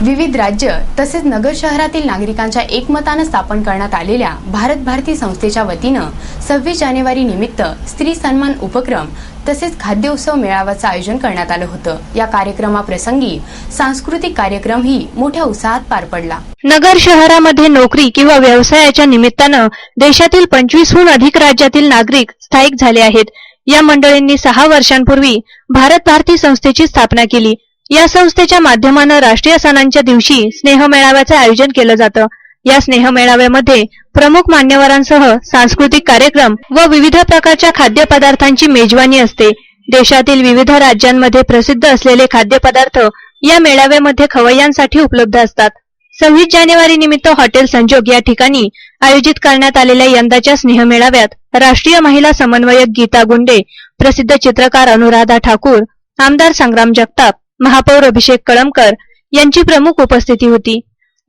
विविध राज्य तसेच नगर शहरातील नागरिकांच्या एकमताने स्थापन करण्यात आलेल्या भारत भारती संस्थेच्या वतीनं 26 जानेवारी निमित्त स्त्री सन्मान उपक्रम तसेच खाद्य उत्सव मेळाव्याचं आयोजन करण्यात आलं होतं। या कार्यक्रमाप्रसंगी सांस्कृतिक कार्यक्रमही मोठ्या उत्साहात पार पडला। नगर शहरामध्ये नोकरी किंवा व्यवसायाच्या निमित्तानं देशातील 25हून अधिक राज्यातील नागरिक स्थायिक झाले आहेत। या मंडळींनी 6 वर्षांपूर्वी भारत भारती संस्थेची स्थापना केली। या संस्थेच्या माध्यमानं राष्ट्रीय सणांच्या दिवशी स्नेह मेळाव्याचं आयोजन केलं जातं। या स्नेह मेळाव्यामध्ये प्रमुख मान्यवरांसह सांस्कृतिक कार्यक्रम व विविध प्रकारच्या खाद्यपदार्थांची मेजवानी असते। देशातील विविध राज्यांमध्ये प्रसिद्ध असलेले खाद्यपदार्थ या मेळाव्यामध्ये खवय्यांसाठी उपलब्ध असतात। 26 जानेवारी निमित्त हॉटेल संजोग या ठिकाणी आयोजित करण्यात आलेल्या यंदाच्या स्नेह मेळाव्यात राष्ट्रीय महिला समन्वयक गीता गुंडे, प्रसिद्ध चित्रकार अनुराधा ठाकूर, आमदार संग्राम जगताप, महापौर अभिषेक कळमकर यांची प्रमुख उपस्थिती होती।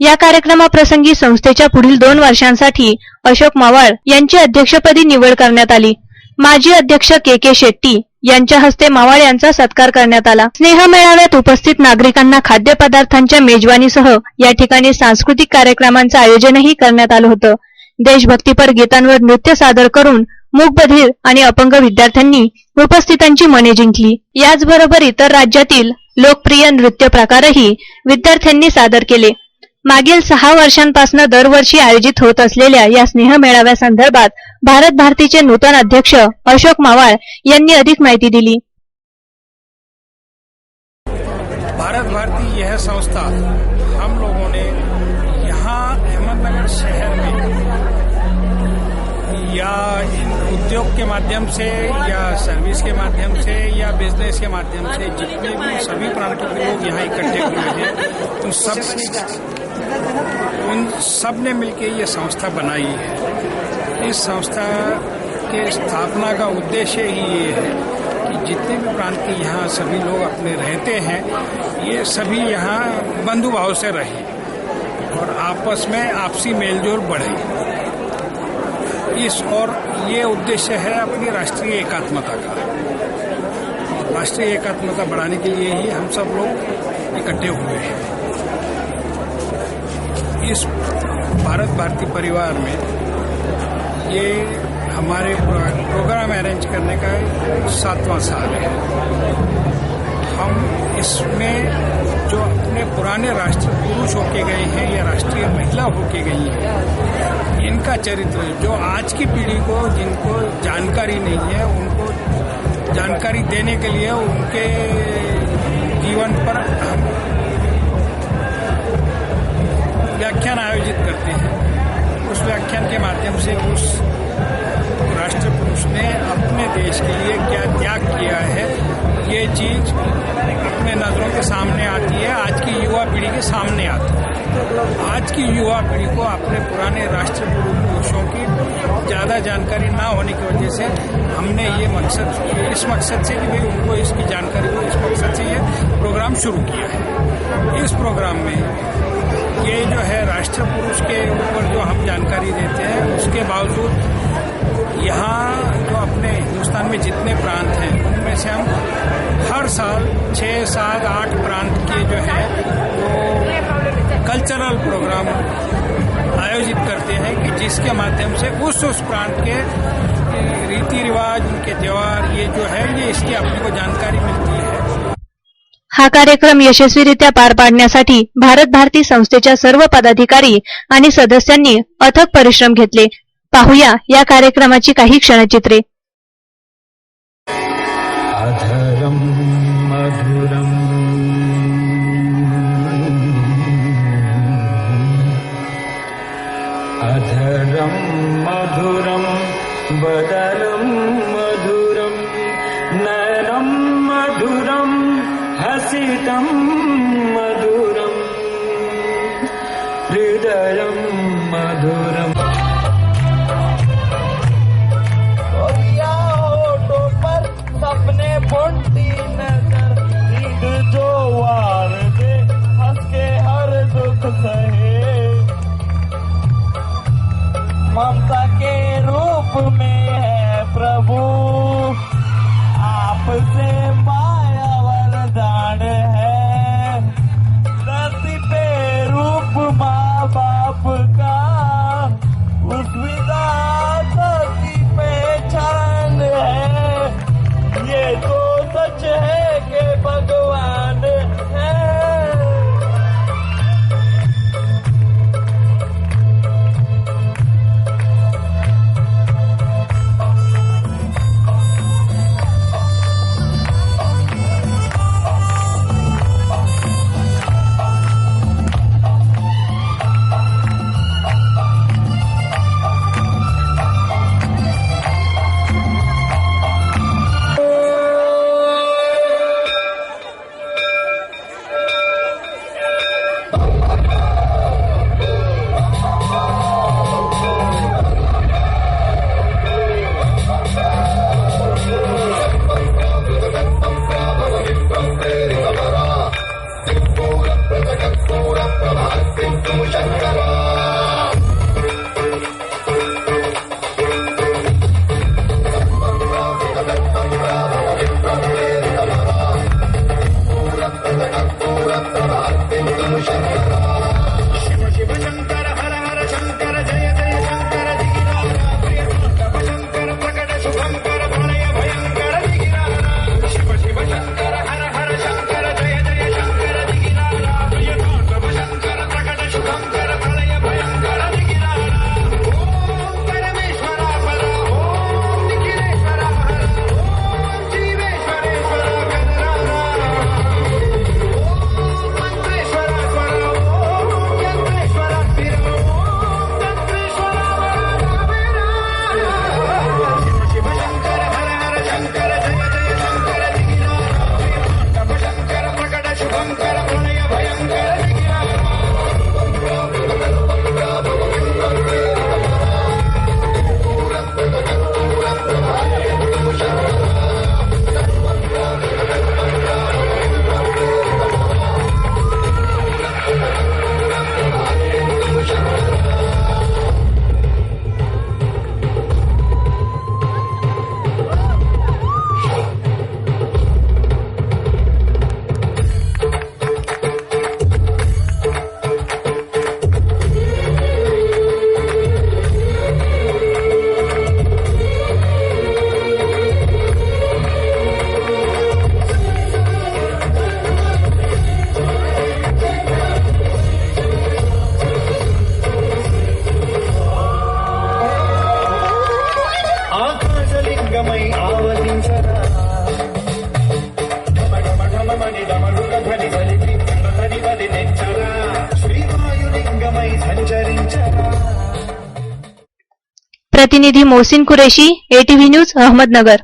या कार्यक्रमाप्रसंगी संस्थेच्या पुढील 2 वर्षांसाठी अशोक मावळ यांची अध्यक्षपदी निवड करण्यात आली। माजी अध्यक्ष के शेट्टी यांच्या हस्ते मावळ यांचा सत्कार करण्यात आला। स्नेह मेळाव्यात उपस्थित नागरिकांना खाद्यपदार्थांच्या मेजवानीसह या ठिकाणी सांस्कृतिक कार्यक्रमांचं आयोजनही करण्यात आलं होतं। देशभक्तीपर गीतांवर नृत्य सादर करून मूकबधीर आणि अपंग विद्यार्थ्यांनी उपस्थितांची मने जिंकली। याचबरोबर इतर राज्यातील लोकप्रिय नृत्य प्रकारही विद्यार्थ्यांनी सादर केले। मागील 6 वर्षांपासून दरवर्षी आयोजित होत असलेल्या या स्नेह मेळाव्यासंदर्भात भारत भारतीचे नूतन अध्यक्ष अशोक मावळ यांनी अधिक माहिती दिली। भारत भारती यह संस्था हम लोगों ने यहाँ अहमदनगर शहर में या उद्योग के माध्यम से या सर्विस के माध्यम से या बिजनेस के माध्यम से जितने भी सभी प्रांतों के लोग यहाँ इकट्ठे हुए हैं उन सब ने मिलकर ये संस्था बनाई है। इस संस्था के स्थापना का उद्देश्य ही ये है कि जितने भी प्रांत के यहाँ सभी लोग अपने रहते हैं ये सभी यहाँ बंधु भाव से रहे और आपस में आपसी मेलजोल बढ़े। और ये उद्देश्य है अपनी राष्ट्रीय एकात्मता का। राष्ट्रीय एकात्मता बढ़ाने के लिए ही हम सब लोग इकट्ठे हुए हैं। इस भारत भारती परिवार में ये हमारे प्रोग्राम अरेंज करने का 7वां साल है। हम इसमें जो अपने पुराने राष्ट्र पुरुष होके गए हैं या राष्ट्रीय महिला होके गई हैं, इनका चरित्र जो आज की पीढ़ी को जिनको जानकारी नहीं है उनको जानकारी देने के लिए उनके जीवन पर हम व्याख्यान आयोजित करते हैं। उस व्याख्यान के माध्यम से उस राष्ट्र पुरुष ने अपने देश के लिए क्या त्याग किया है ये चीज अपने नजरों के सामने आती है, आज की युवा पीढ़ी के सामने आती है। आज की युवा पीढ़ी को अपने पुराने राष्ट्र पुरुषों की ज्यादा जानकारी ना होने की वजह से हमने ये इस मकसद से कि भाई उनको इसकी जानकारी हो, इस मकसद से ये प्रोग्राम शुरू किया है। इस प्रोग्राम में ये जो है राष्ट्र पुरुष के ऊपर जो हम जानकारी देते हैं उसके बावजूद यहाँ जो अपने हिंदुस्तान में जितने प्रांत हैं उनमें से हम हर साल 6, 7, 8 प्रांत के जो है वो कल्चरल प्रोग्राम आयोजित करते हैं कि जिसके माध्यम से उस प्रांत के रीति रिवाज, उनके त्योहार ये जो है ये इसकी अपने को जानकारी मिलती है। हा कार्यक्रम यशस्वीरित्या पार पाडण्यासाठी भारत भारती संस्थेच्या सर्व पदाधिकारी आणि सदस्यांनी अथक परिश्रम घेतले। पाहूया या कार्यक्रमाची काही क्षणचित्रे। अधरम मधुरम अधरम मधुरम बदनम मधुरम नयनम मधुरम हसितम मधुरम हृदयम मधुरम। सपने बोलती नजर ईद जो वार दे हंस के हर दुख सहे ममता के रूप में है प्रभु आपसे माया वरदान है धरती पे సంచరించరా. प्रतिनिधी मोहसिन कुरेशी, ATV न्यूज, अहमदनगर.